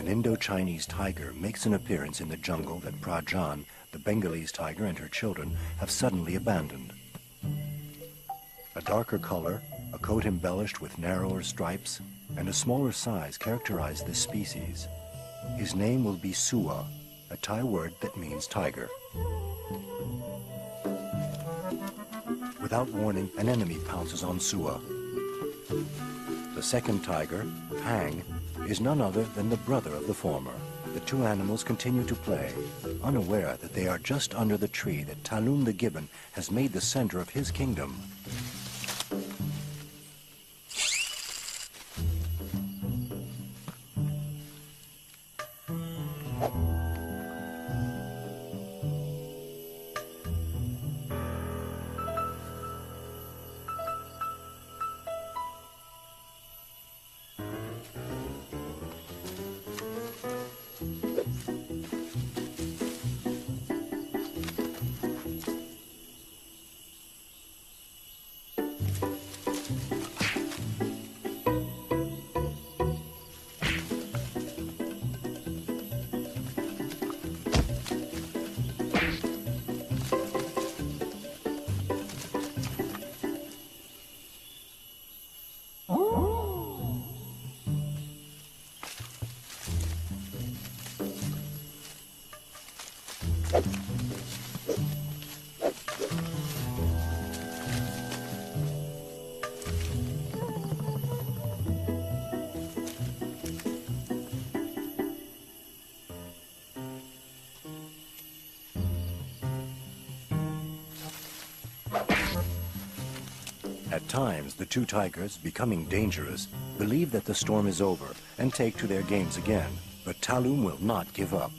an Indo-Chinese tiger makes an appearance in the jungle that Prajan, the Bengalese tiger, and her children have suddenly abandoned. A darker color, a coat embellished with narrower stripes, and a smaller size characterize this species. His name will be Sua, a Thai word that means tiger. Without warning, an enemy pounces on Sua. The second tiger, Pang, is none other than the brother of the former. The two animals continue to play, unaware that they are just under the tree that Talum the gibbon has made the center of his kingdom. At times, the two tigers, becoming dangerous, believe that the storm is over and take to their games again. But Talum will not give up.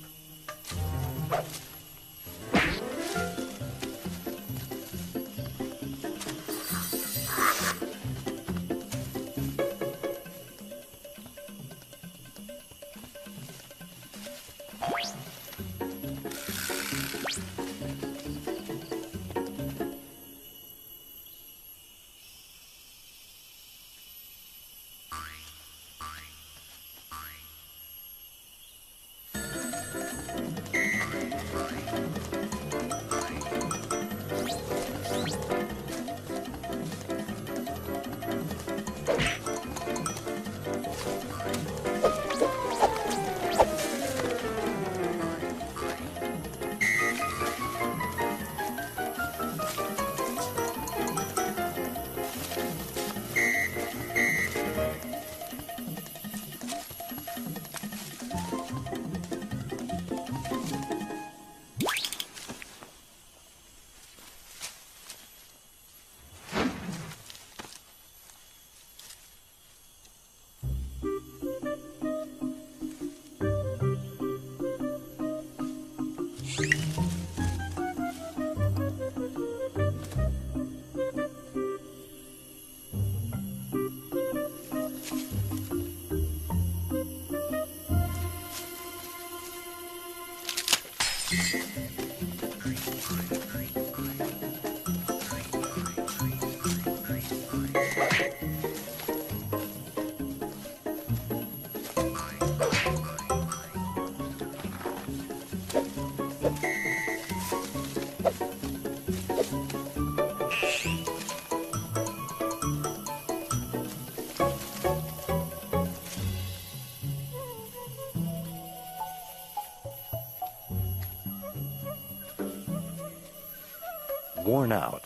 Worn out,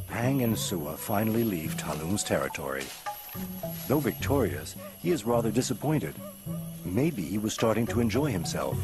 Pang and Sua finally leave Talum's territory. Though victorious, he is rather disappointed. Maybe he was starting to enjoy himself.